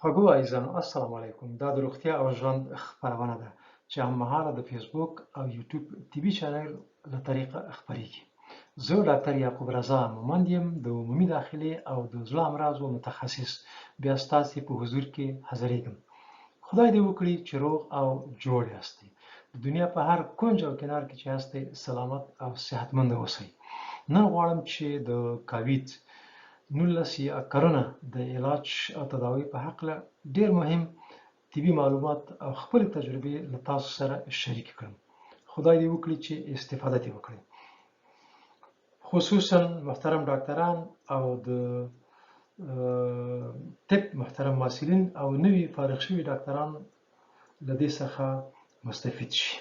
خوږو عزیزانو السلام علیکم. دا د روغتیا او ژوند خپرونه ده چې هممهاله د فیسبوک او یوټیوب ټي وي چینل له طریقه خپریږي. زه ډاکټر یعقوب رضا مومند یم، د عمومي داخلي او د زړه امراضو متخصص. بیا ستاسې په حضور کې حاضرېږم. خدای دې وکړي چې روغ او جوړ یاستئ. د دنیا په هر کونج او کنار کې چې یاستئ سلامت او صحتمند اوسئ. نن غواړم چې د کووید 19 یا کرونا د علاج او تداوي په هکله ډېر مهم طبي معلومات او خپلې تجربې له تاسو سره شریک کړم. خدای دې وکړي چې استفاده دې وکړئ. خصوصا محترم ډاکټران او د طب محترم محصلین او نوي فارغ شوي ډاکټران له دې څخه مستفید شي.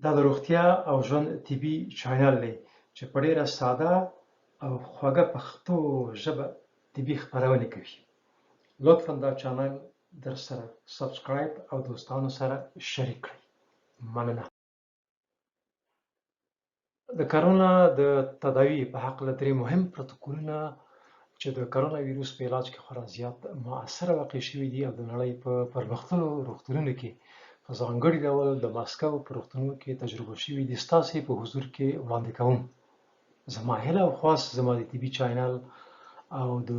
دا د روغتیا او ژوند طبي چینل دی چې په ډېره ساده او خوږه پښتو ژبه طبي خپرونې کوي. لطفا دا چینل در سره سبسکرایب او دوستانو سره شریک کړئ. مننه. د کرونا د تداوي په هکله درې مهم پروتوکولونه چې د کرونا ویروس په علاج کې خورا زیات مؤثره واقع شوي دي او د نړۍ په پرمختللو روغتونونو کې په ځانګړي ډول د ماسکو په روغتونونو کې تجربه شوي دي ستاسې په حضور کې وړاندې کوم. زما هیله او خواست زما د طبي چینل او د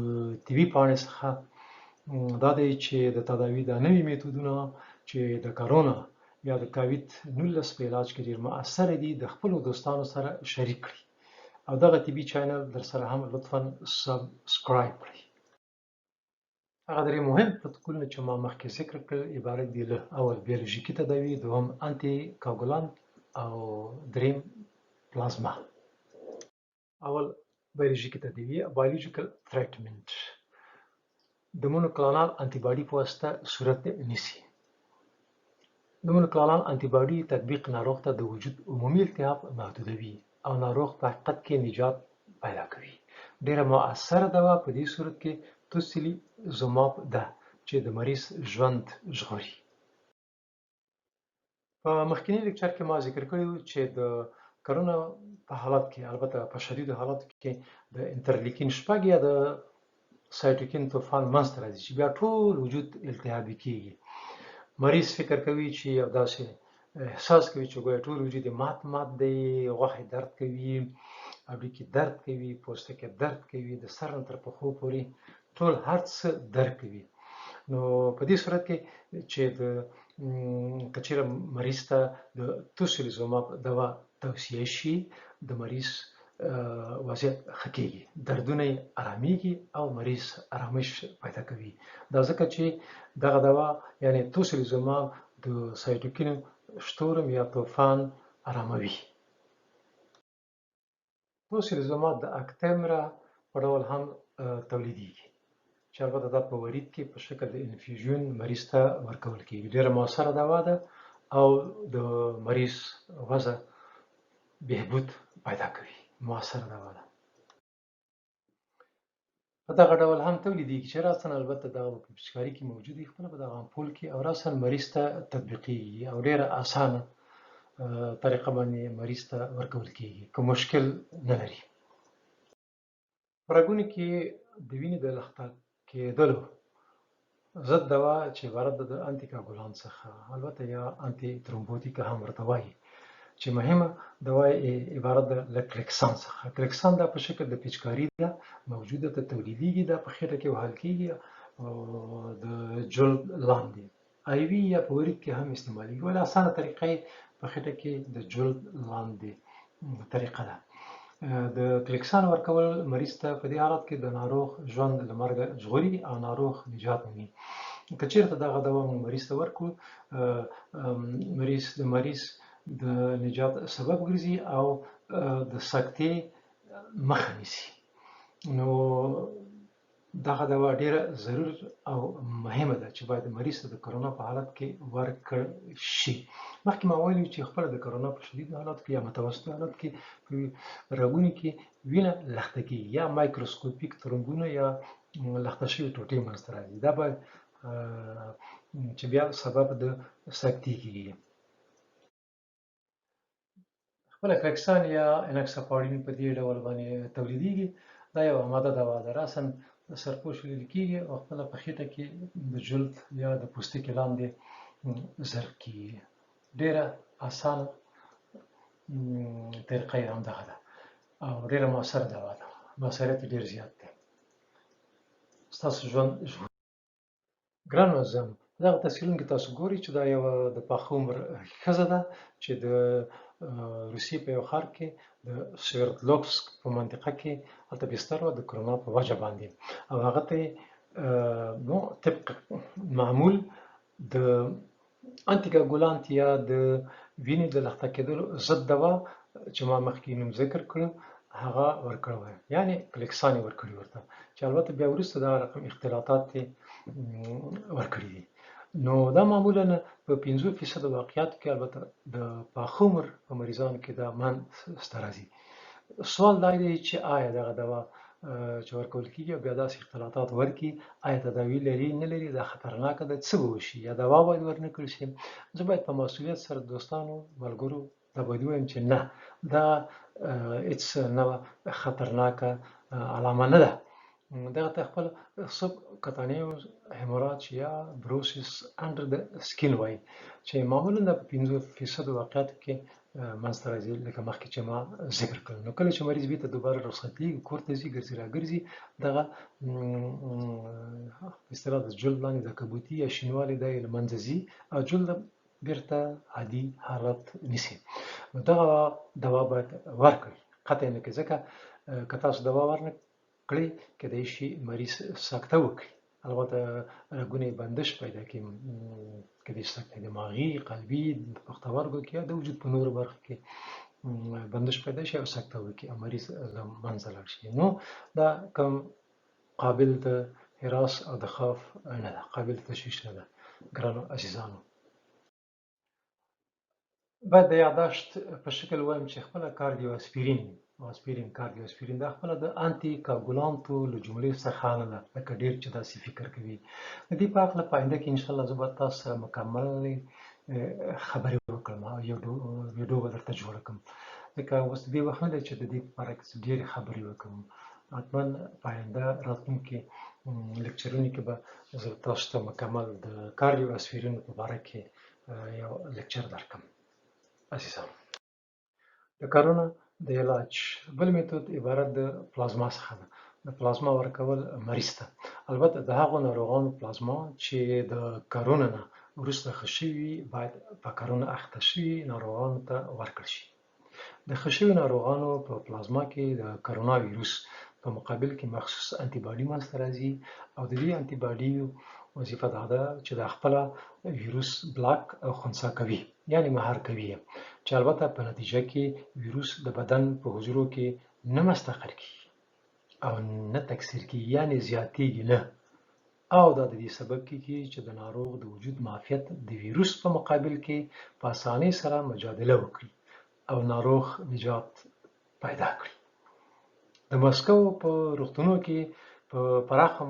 طبي پاڼې څخه دا دی چې د تداوي د نوي میتودونه چې د کرونا یا د کووید 19 په علاج کې ډېر مؤثره دي د خپلو دوستانو سره شریک کړي او دغه طبي چینل در سره هم لطفا سبسکرایب کړئ. هغه درې مهم پروتوکولونه چې ما مخکې ذکر کړل عبارت دي له اول بیولوژیکي تداوي، دوهم انټي کاګولانت او دریم پلازما. اول بیولوژیکي تداوي بایولوژیکل تریټمنټ د مونوکلونال انټي باډي په واسطه صورت نیسي. د مونوکلونال انټي باډي تطبیق ناروغ ته د وجود عمومي التهاب محدودوي او ناروغ په حقیقت کې نجات پیدا کوي. ډېره مؤثره دوا په دې صورت کې توسیلیزوماب ده چې د مریض ژوند ژغوري. په مخکینی لیکچر کې ما ذکر کړی و چې د کرونا په حالت کې البته په شدیدو حالاتو کې د انټرلیکین شپږ یا د سایټوکین طوفان منځته راځي چې بیا ټول وجود التهابي کېږي. مریض فکر کوي چې یو داسې احساس کوي چې ګویا ټول وجود یې مات دی، غوښې درد کوي، هډوکي درد کوي، پوستکی درد کوي، د سر نه تر پښو پورې ټول هر څه درد کوي. نو په دې صورت کې چې د که چېرې مریض ته د توسیلیزوماب دوا توصیه شي د مریض وضعیت ښه کېږي، دردونه یې ارامېږي او مریض ارامش پیدا کوي. دا ځکه چې دغه دوا یعنې توسیلیزوماب د سایټوکین شتورم یا طوفان اراموي. توسیلیزوماب د اکتمرا په ډول هم تولیدېږي چې البته دا په ورید کې په شکل د انفیوژن مریض ته ورکول کېږي. ډېره مؤثره دوا ده او د مریض وضع بهبود پیدا کوي. مؤثره دوا ده. په دغه ډول هم تولیدېږي چې راساً البته دغه په پچکاري کې موجود وي خپله په دغه امپول کې او راساً مریض ته تطبیقېږي او ډېره اسانه طریقه باندې مریض ته ورکول کېږي که مشکل نه لري. په رګونو کې د وینې د لخته کېدلو ضد دوا چې عبارت ده د انټي کاګولانت څخه البته یا انټي ترومبوتیک هم ورته وایي چې مهمه دوا عبارت ده له کلکسان څخه. کلکسان دا په شکل د پچکاري ده موجوده ته تولیدېږي، دا په خېټه کې وهل کېږي او د جلد لاندې آی وي یا په ورید کې هم استعمالېږي. ولې اسانه طریقه یې په خېټه کې د جلد لاندې طریقه ده. د کلکسان ورکول مریض ته په دې حالت کې د ناروغ ژوند له مرګه ژغوري او ناروغ نجات مومي. که چېرته دغه دوا موږ مریض ته ورکړو مریض د نجات سبب ګرځي او د سکتې مخه نیسي. نو دغه دوا ډېره ضرور او مهمه ده چې باید مریض ته د کرونا په حالت کې ورکړل شي. مخکې ما ویلي چې خپله د کرونا په شدیدو حالاتو کې یا متوسطو حالاتو کې په رګونو کې وینه لخته کېږي یا مایکروسکوپیک ترومبونه یا لخته شوي ټوټې منځته راځي. دا باید چې بیا سبب د سکتې کېږي. خپله کلکسان یا انکساپارین په دې ډول باندې تولیدېږي دا یوه ماده دوا ده، راساً سرپوش ویل کېږي او خپله په خېټه کې د جلد یا د پوستکي لاندې ضرب کېږي. ډېره اسانه طریقه یې همدغه ده او ډېره مؤثره دوا ده، مؤثریت یې ډېر زیات دی. ستاسو ژوند ګرانو عزیزانو، په دغه تصویرونو کې تاسو ګورئ چې دا یوه د پاخه عمر ښځه ده چې د روسیې په یو ښار کې د سویردلوفسک په منطقه کې هلته بستر وه د کرونا په وجه باندې، او هغه ته یې طبق معمول د انټیکاګولانت یا د وینې د لخته کېدلو ضد دوا چې ما مخکې نوم ذکر کړو هغه ورکړی وی، یعنې کلکسان یې ورکړي ورته، چې البته بیا وروسته دغه رقم اختلاطات یې ورکړي دي. نو دا معمولا په 50% واقعیاتو کې البته د پاخه عمر په مریضانو کې دا منځته راځي. سوال دا دی چې آیا دغه دوا چې ورکول کېږي او بیا داسې اختلاطات ورکړي آیا تداوي لري نه لري، دا خطرناکه ده، څه به وشي، یا دوا باید ورنه کړل شي؟ زه باید په مسؤلیت سره دوستانو ملګرو دا باید ووایم چې نه، دا هېڅ نه خطرناکه علامه نه ده. دغه ته خپل سبکتانیوس هیموراج یا بروسیس انډر د سکین وایي چې معمولا د 50% واقعیاتو کې منځته راځي، لکه مخکې چې ما ذکر کړل. نو کله چې مریض بیرته دوباره رخصتېږي، کور ته ځي، ګرځي راګرځي، دغه په اصطلاح د جلد لاندې د کبوتي یا شینوالی دی له منځه ځي او جلد بیرته عادي حالت نیسي. نو دغه دوا باید ورکړئ، قطع نه کړئ، ځکه که تاسو دوا ورنه کړئ کېدای شي مریض سکته وکړي، البته رګونه یې بندش پیدا کړي، کېدای شي سکته دماغي، قلبي، پښتورګو کې یا د وجود په نورو برخو کې بندش پیدا شي او سکته وکړي او مریض له منځه لاړ شي. نو دا کوم قابل د هراس او د خوف نه ده، قابل د تشویش نه ده. ګرانو عزیزانو، باید د یاداشت په شکل ووایم چې خپله کاردیو اسپرین دا خپله د انټي کاګولانتو له جملې څخه نه ده، لکه ډېر چې داسې فکر کوي. د دې په هکله په آینده کې انشاءالله زه به تاسو سره مکمل خبرې وکړم او یو ویډیو به درته جوړه کړم، ځکه اوس د دې وخت نه دی چې د دې په اړه ډېرې خبرې وکړم. حتما په آینده راتلونکي لیکچرونو کې به زه تاسو ته مکمل د کاردیو اسپرینو په باره کې یو لیکچر درکړم. عزیزانو، د کرونا د علاج بل میتود عبارت د پلازما څخه ده. د پلازما ورکول مریض ته، البته د هغو ناروغانو پلازما چې د کرونا نه وروسته ښه شوي باید په کرونا اخته شوي ناروغانو ته ورکړل شي. د ښه شوي ناروغانو په پلازما کې د کرونا ویروس په مقابل کې مخصوص انټي باډي منځته راځي او د دې انټي باډیو وظیفه دا ده چې د خپله ویروس بلاک او خنثی کوي، یعنې مهار کوي، چې البته په نتیجه کې ویروس د بدن په حجرو کې نه مستقر کېږي او نه تکثیر کېږي، یعنې زیاتېږي نه، او دا د دې سبب کېږي چې د ناروغ د وجود معافیت د ویروس په مقابل کې په اسانۍ سره مجادله وکړي او ناروغ نجات پیدا کړي. د مسکو په روغتونونو کې په پراخه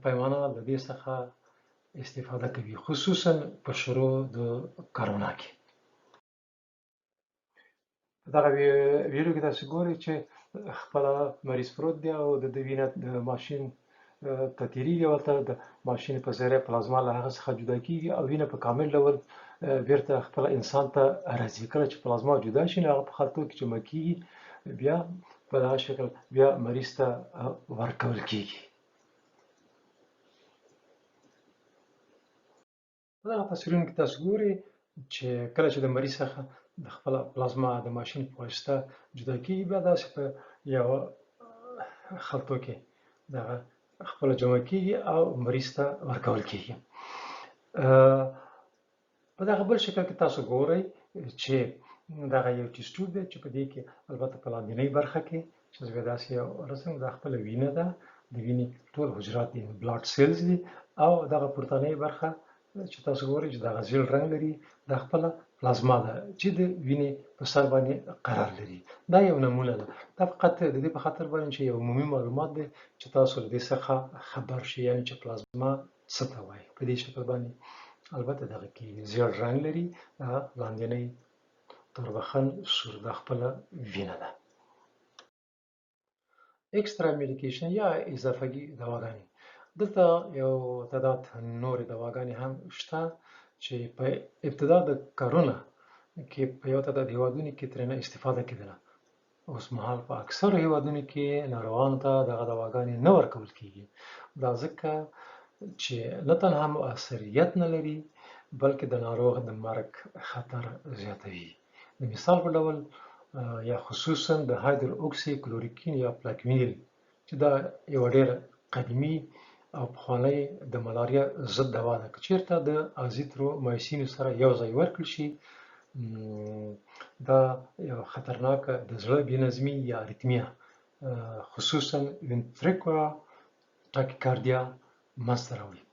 پیمانه له دې څخه استفاده کوي، خصوصا په شروع د کرونا کې. په دغه ویډیو کې تاسو ګورئ چې خپله مریض پروت دی او د وینه د ماشین ته تېرېږي، ورته د ماشین په ذریعه پلازما له هغه څخه جدا کېږي او وینه په کامل ډول بیرته خپله انسان ته راځي. کله چې پلازما جدا شي نو هغه په خلطو کې جمع کېږي، بیا په دغه شکل بیا مریض ته ورکول کېږي. په دغه تصویرونو کې تاسو ګورئ چې کله چې د مریض څخه د خپله پلازما د ماشین په واسطه جدا کېږي، بیا داسې په یوه خلطو کې دغه خپله جمع کېږي او مریض ته ورکول کېږي. په دغه بل شکل کې تاسو ګورئ چې دغه یو ټیسټ ټیوب دی چې په دې کې البته په لاندنۍ برخه کې چې زه بیا داسې یو رسم، دا خپله وینه ده، د وینې ټول حجرات دي، بلډ سیلز دي، او دغه پورتنۍ برخه چې تاسو ګورئ چې دغه ژیړ رنګ لري، دا خپله پلازما ده چې د وینې په سر باندې قرار لري. دا یو نمونه ده، دا فقط د دې په خاطر باندې چې یو عمومي معلومات دی چې تاسو له دې څخه خبر شئ، یعنې چې پلازما څه ته وایي. په دې شکل باندې البته دغه کې ژیړ رنګ لري، لاندنۍ توربخن سور، دا خپله وینه ده. اکسترا میډیکیشن یا اضافي دواګانې. دلته یو تعداد نورې دواګانې هم شته چې په ابتدا د کرونا کې په یو تعداد هیوادونو کې ترېنه استفاده کېدله. اوس مهال په اکثرو هیوادونو کې ناروغانو ته دغه دواګانې نه ورکول کېږي. دا ځکه چې نه تنها مؤثریت نه لري بلکې د ناروغ د مرګ خطر زیاتوي. د مثال په ډول یا خصوصا د هایدرو اکسي کلوریکین یا پلاکوینیل چې دا یو ډېر قدیمي او پخوانی د ملاریا ضد دوا ده. که چېرته د ازیترومایسین سره یو ځای ورکړل شي دا یو خطرناکه د زړه بېنظمي یا اریتمیا خصوصا وینټریکولار ټاکیکاردیا منځته راوړي.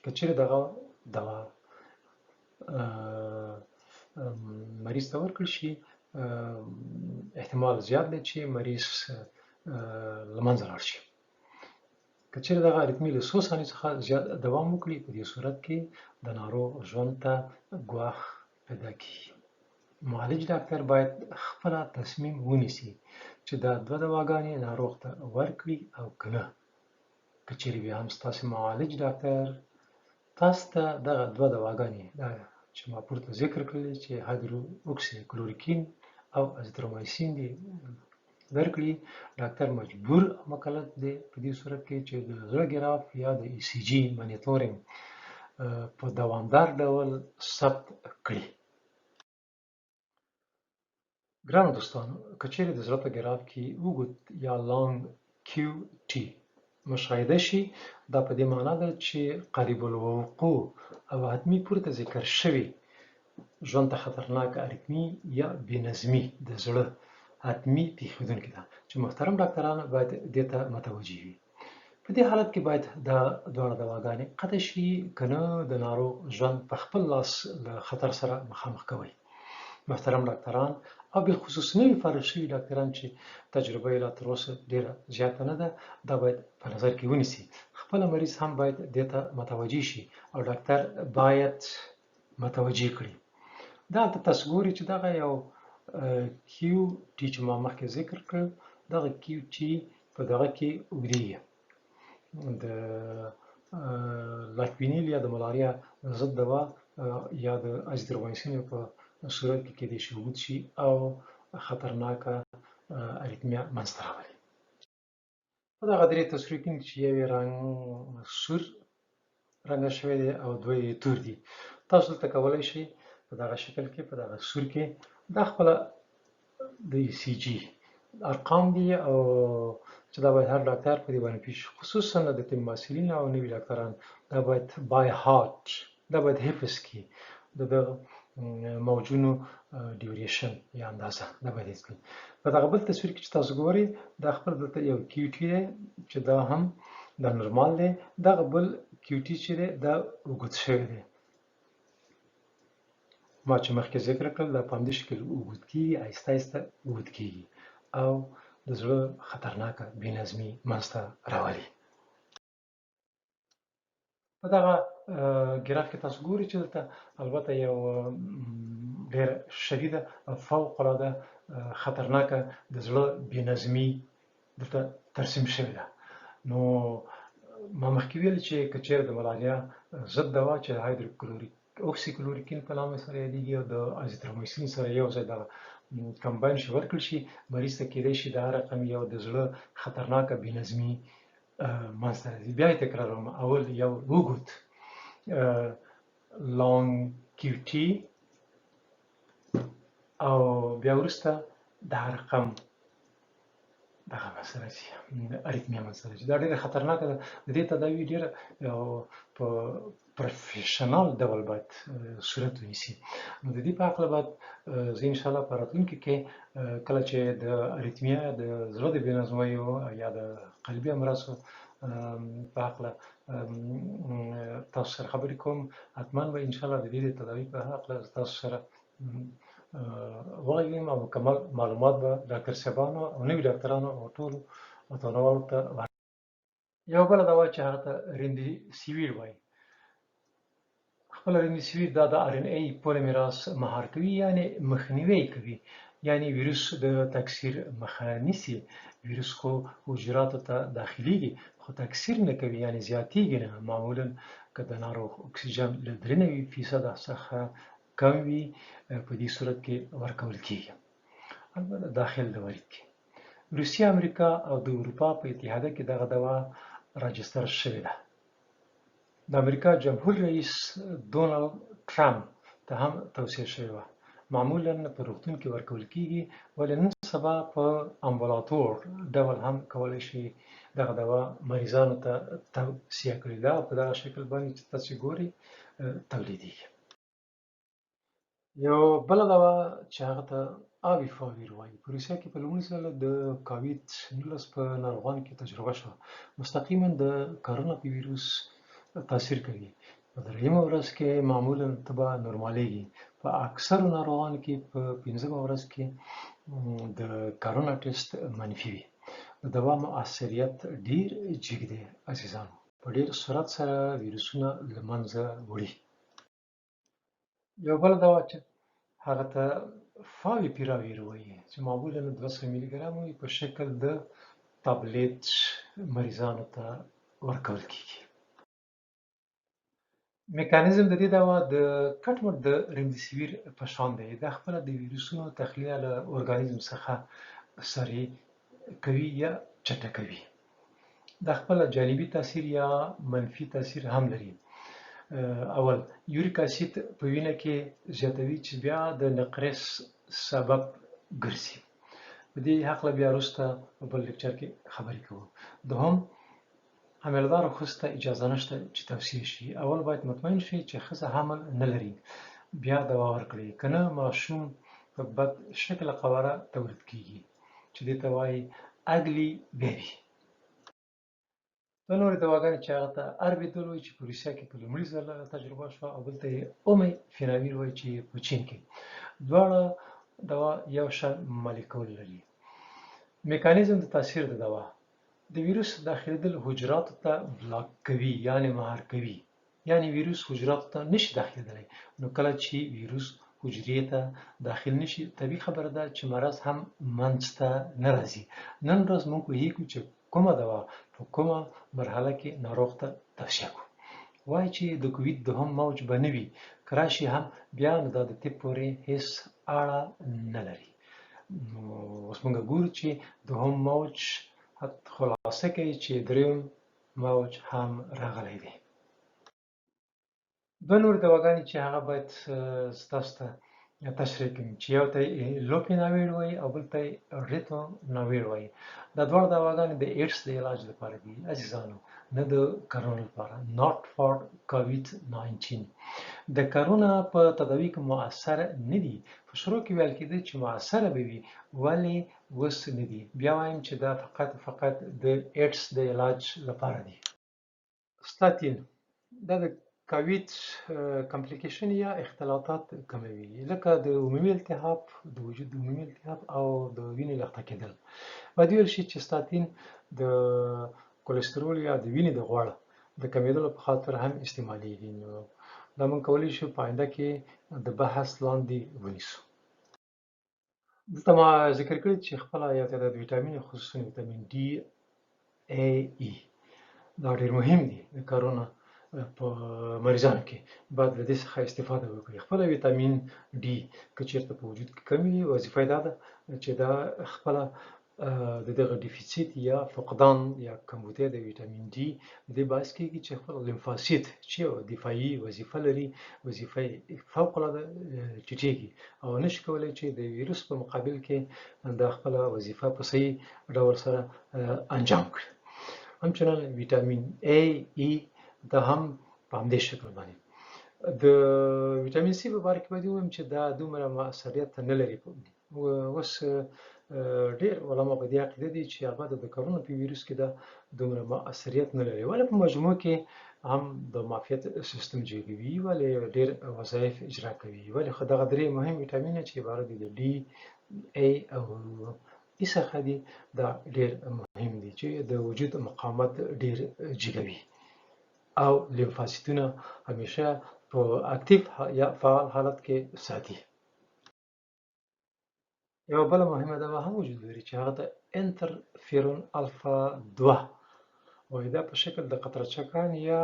که چېرې دغه دوا مریض ته ورکړل شي احتمال زیات دی چې مریض له منځه لاړ شي. که چېرې دغه اریتمي له څو ثانیو څخه زیات دوام وکړي په دې صورت کې د ناروغ ژوند ته ګواښ پیدا کېږي. معالج ډاکټر باید خپله تصمیم ونیسي چې دا دوه دواګانې ناروغ ته ورکړي او که نه. که چېرې بیا هم ستاسې معالج ډاکټر تاسو ته دغه دوه دواګانې چې ما پورته ذکر کړلې چې هایدرو اکسي کلوریکین او ازیترومایسین دي درکړي، ډاکټر مجبور او مکلف دی په دې صورت کې چې د زړه ګراف یا د ای سی جي مانیټورینګ په دوامدار ډول ثبت کړي. ګرانو دوستانو، که چېرې د زړه په ګراف کې اوږد یا لانګ کیو ټي مشاهده شي دا په دې معنا ده چې قریب الوقوع او حتمي پورته ذکر شوي ژوند ته خطرناکه اریتمي یا بېنظمي د زړه حتمي پېښېدونکې ده چې محترم ډاکټران باید دې ته متوجه وي. په دې حالت کې باید دا دواړه دواګانې قطع شي، که نه د ناروغ ژوند په خپل لاس له خطر سره مخامخ کوي. محترم ډاکټران او بالخصوص نوي فارغ شوي ډاکټران چې تجربه یې لا تر اوسه ډېره زیاته نه ده دا باید په نظر کې ونیسي. خپله مریض هم باید دې ته متوجه شي او ډاکټر باید متوجه کړي. دلته تاسو ګورئ چې دغه یو کیو ټي چې ما مخکې ذکر کړ دغه کیو ټي په دغه کې اوږدېږي. د لاکوینیل یا د ملاریا ضد دوا یا د ازیترومایسین په صورت کې کېدای شي اوږد شي او خطرناکه اریتمیا منځته راولي. په دغه درې تصویر کې چې یو یې رنګ سور رنګه شوی دی او دوه یې تور دي. تاسو دلته کولی شئ په دغه شکل کې په دغه سور کې دا خپله د ای سی جي ارقام دي او چې دا باید هر ډاکټر په دې باندې پوه شي، خصوصا د طب محصلین او نوي ډاکټران دا باید بای هارټ دا باید حفظ کړي د دغه موجونو ډیوریشن یا اندازه دا باید حفظ کړي. په دغه بل تصویر کې چې تاسو ګورئ دا خپل دلته یو کیو ټي دی چې دا هم دا نورمال دی، دغه بل کیو ټي چې دی دا اوږد شوی دی. ما چې مخکې ذکر کړل دا په همدې شکل اوږد کېږي، آهسته آهسته اوږد کېږي او د زړه خطرناکه بېنظمي منځته راولي. په دغه ګراف کې تاسو ګورئ چې دلته البته یو ډېره شدیده او فوق العاده خطرناکه د زړه بېنظمي دلته ترسیم شوې ده. نو ما مخکې ویل چې که چېرې د ملاریا ضد دوا چې هایدروکلوریک اکسي کلوریکین په نامه سره یادېږي او د ازیترومایسین سره یو ځای دغه کمباین شي ورکړل شي مریض ته کېدای شي د هر رقم یو د زړه خطرناکه بېنظمي منځته راځي. بیا یې تکراروم، اول یو اوږد لانګ کیو ټي او بیا وروسته د هر رقم دغه منځته راځي اریتمیا منځته راځي. دا ډېره خطرناکه ده. د دې تداوي ډېره په پروفیشنال ډول باید صورت ونیسي. نو د دې په هکله باید زه انشاءالله په راتلونکي کې کله چې د اریتمیا د زړه د بېنظمیو یا د قلبي امراضو په هکله تاسو سره خبرې کوم. حتما به انشاءالله د دې د تداوي په هکله تاسو سره وغږېږم او مکمل معلومات به ډاکټر صاحبانو او نوي ډاکټرانو او ټولو وطنوالو ته یوه بله دوا چې هغه ته رمدیسیویر وایي. خپله رمدیسیویر دا د آر ان ای پولیمراز مهار کوي، یعنې مخنیوی کوي یعنی ویروس د تکثیر مخه نیسي. ویروس خو حجراتو ته داخليږي خو تکثیر نه کوي، یعنی زیاتیږي نه. معمولا که د ناروغ اکسیجن له 93% څخه کم وي په دې صورت کې ورکول کېږي. البته داخل د ورید کې روسیه، امریکا او د اروپا په اتحادیه کې دغه دوا راجستر شوې ده. د امریکا جمهور رئیس ډونالد ټرمپ ته هم توصیه شوې وه. معمولا په روغتون کې ورکول کېږي، ولې نن سبا په امبولاتور ډول هم کولی شي دغه دوا مریضانو ته توصیه کړي ده، او په دغه شکل باندې چې تاسو ګورئ تولیدېږي. یو بله دوا چې هغه ته آوي فاویر وایي، په روسیه کې په لومړي ځل د کووید 19 په ناروغانو کې تجربه شوه. مستقیما د کرونا ویروس تاثیر کوي. په درېیمه ورځ کې معمولا تبه نورمالېږي. په اکثرو ناروغانو کې په 15مه ورځ کې د کرونا ټیسټ منفي وي. د دوا مؤثریت ډېر جګ دی عزیزانو، په ډېر سرعت سره ویروسونه له منځه وړي. یو بله دوا چې هغه ته فاویپیراویر وایي، چې معمولا 200 ملي ګرام وي، په شکل د تابلیت مریضانو ته ورکول کېږي. میکانیزم د دې دوا د کټ مټ د ریمدیسیویر په شان دی. دا خپله د ویروسونو تخلیه له ارګانیزم څخه سریع کوي یا چټکوي. دا خپله جانبي تاثیر یا منفي تاثیر هم لري. اول یوریک اسید په وینه کې زیاتوي چې بیا د نقرس سبب ګرځي. په دې هکله بیا وروسته په بل لیکچر کې خبرې کوو. دوهم، حامله‌دارو ښځو ته اجازه نشته چې توصیه شي. اول باید مطمئن شي چې ښځه حمل نه لري، بیا دوا ورکړئ، که نه ماشوم په بد شکله قواره تولید کېږي چې دې ته وایي اګلي بیبي. دا نورې دواګانې چې هغه ته اربیدول وایي چې په روسیه کې په لومړي ځل تجربه شوه، او بل ته یې اومي فیناویر وایي چې په چین کې. دواړه دوا یو شان مالیکول لري. میکانیزم د تاثیر د دوا: د ویروس داخلېدل حجراتو ته بلاک کوي، یعنی مهار کوي. یعنی ویروس حجراتو ته نشي داخلېدلی. نو کله چې ویروس حجرې ته داخل نشي، طبیعي خبره ده چې مرض هم منځته نه راځي. نن ورځ موږ پوهېږو چې کومه دوا په کومه مرحله کې ناروغ ته توصیه کړو. وایي چې د کووید دوهم موج به نه وي، که راشي هم بیا نو دا د طب پورې هېڅ اړه نه لري. نو اوس موږ ګورو چې دوهم موج خلاصه کوي چې درېیم موج هم راغلی دی. دوه نورې دواګانې چې هغه باید ستاسو ته تشریح کړم، چې یو ته یې لوپیناویر وایي او بل ته یې ریتوناویر وایي. دا دواړه دواګانې د ایډز د علاج لپاره دي عزیزانو، نه د کرونا لپاره. not for COVID-19. د کرونا په تداوي کې مؤثر نه دي. په شروع کې ویل کېده چې مؤثره به وي، ولې اوس نه دي. بیا وایم چې دا فقط د ایډز د علاج لپاره دي. ستاتین دا د کووید کمپلیکیشن یا اختلاطات کموي، لکه د عمومي التهاب، د وجود د عمومي التهاب او د وینې لخته کېدل. باید ویل شي چې ستاتین د کولېسترول یا د وینې د غوړ د کمېدلو په خاطر هم استعمالیږي. نو دا موږ کولی شو په آینده کې د بحث لاندې ونیسو. دلته ما ذکر کړی چې خپله یو تعداد ویټامین، خصوصا ویټامین ډي، ای، ای، دا ډېر مهم دي د کرونا په مریضانو کې. باید له دې څخه استفاده وکړي. خپله ویټامین ډي که چېرته په وجود کې کم وي، وظیفه یې دا ده چې دا خپله د دغه ډیفیسیت یا فقدان یا کمبودی د ویټامین ډي د دې باعث کېږي چې خپل لیمفاسیت چې یو دفاعي وظیفه لري، وظیفه یې فوق‌العاده ټیټېږي او نشي کولی چې د ویروس په مقابل کې دا خپله وظیفه په صحیح ډول سره انجام کړي. همچنان ویټامین ای، ای دا هم په همدې شکل باندې. د ویټامین سي په باره کې باید ووایم چې دا دومره مؤثریت نه لري. اوس ډېر علما په دې عقیده دي چې البته د کرونا په ویروس کې دا دومره مؤثریت نه لري، ولې په مجموع کې هم د معافیت سیستم جوړوي، ولې ډېر وظایف اجرا کوي. ولې خو دغه درې مهم ویټامین چې عبارت دي د ډي، ای او ای څخه دي، دا ډېر مهم دي چې د وجود مقاومت ډېر جګوي او لیمفاسیتونه همیشه په اکتیو یا فعال حالت کې ساتي. یوه بله مهمه دوا هم وجود لري چې هغه د انترفیرون الفا 2 وایي دا په شکل د قطرچکان یا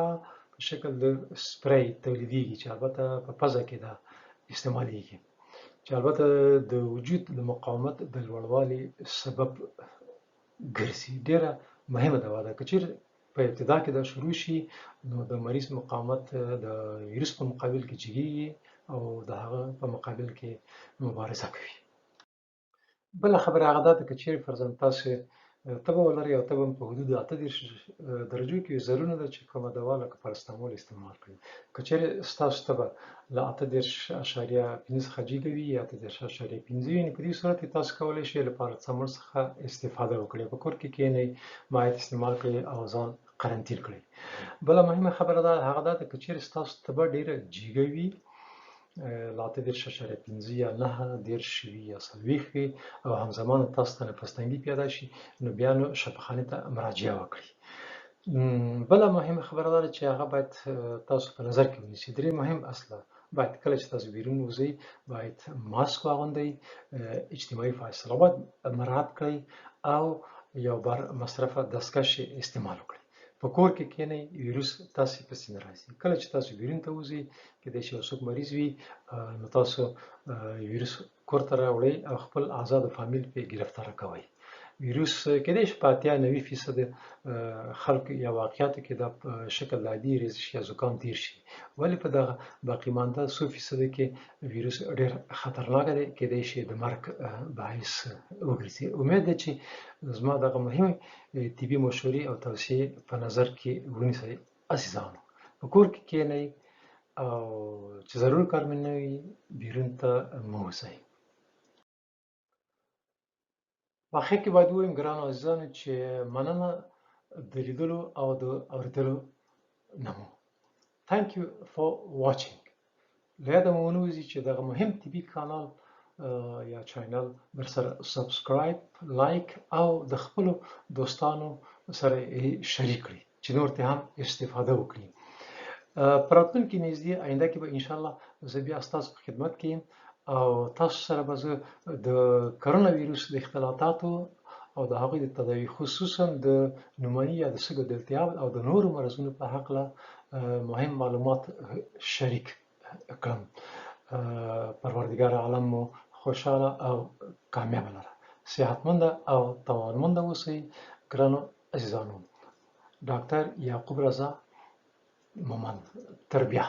په شکل د سپری تولیدېږي چې البته په پزه کې دا استعمالیږي، چې البته د وجود د مقاومت د لوړوالي سبب ګرځي. ډیره مهمه دوا ده. که چیرې په ابتدا کې دا شروع شي نو د مریض مقاومت د ویروس په مقابل کې جګیږي او د هغه په مقابل کې مبارزه کوي. بله خبره هغه دا ده که چیرې فرضاً تاسې تبه ولرئ او تبه په حدود 38 درجو کې وي، ضرور نه ده چې کومه دوا لکه پاراسټامول استعمال کړئ. که چیرې ستاسو تبه له 38.5 څخه جګه وي یا 38.5 وي، نو په دې صورت کې تاسو کولی شئ له پاراسټامول څخه استفاده وکړئ. په کور کې کښېنئ، مایعات استعمال کړئ او ځان قرنطین کړئ. بله مهمه خبره دا هغه دا ده که چیرې ستاسو تبه ډیره جګه وي، له 38.5 یا 9 وي یا 40 وي او همزمانه تاسو ته نفس تنګي پیدا شي، نو بیا نو شفاخانې ته مراجعه وکړئ. بله مهمه خبره دا ده چې هغه باید تاسو په نظر کې ونیسئ. درې مهم اصله باید کله چې تاسو بیرون وځئ باید ماسک واغوندئ، اجتماعي فاصله باید مراعات کړئ او یو بار مصرفه دستکش استعمال وکړئ. په کور کې کښېنئ، ویروس تاسې پسې نه راځي. کله چې تاسو بیرون ته وځئ، کېدای شي یو څوک مریض وي، نو تاسو ویروس کور ته راوړئ او خپل اعضا د فامیل پرې ګرفتاره کوئ. ویروس کېدای شي په 80-90% خلکو یا واقعیاتو کې دا په شکل د عادي ریزش یا زکام تیر شي، ولی په دغه باقي مانده 100% کې ویروس ډېر خطرناک دی، کېدای شي د مرګ باعث وګرځي. امید ده چې زما دغه مهمې طبي مشورې او توصیې په نظر کې ونیسئ. عزیزانو، په کور کې کښېنئ او چې ضرور کار مې نه وي بیرون ته مه وځئ. په اخر کې باید ووایم ګرانو عزیزانو چې مننه د لیدلو او د اورېدلو نه مو. Thank you for watching. له یاده مو ونه وځي چې دغه مهم طبي کانال یا چینل ورسره سبسکرایب، لایک او د خپلو دوستانو سره شریک کړئ چې نور ته هم استفاده وکړي. په راتلونکي نږدې آینده کې به انشاءالله زه بیا ستاسو په خدمت کې یم او تاسو سره به زه د کرونا ویروس د اختلاطاتو او د هغوی د تداوي خصوصا د نمونې یا د سږو د التهاب او د نورو مرضونو په هکله مهم معلومات شریک کړم. پروردګار عالم مو خوشحاله او کامیابه لره. صحتمنده او توانمنده اوسئ ګرانو عزیزانو. ډاکټر یعقوب رضا مومند. تر بیا.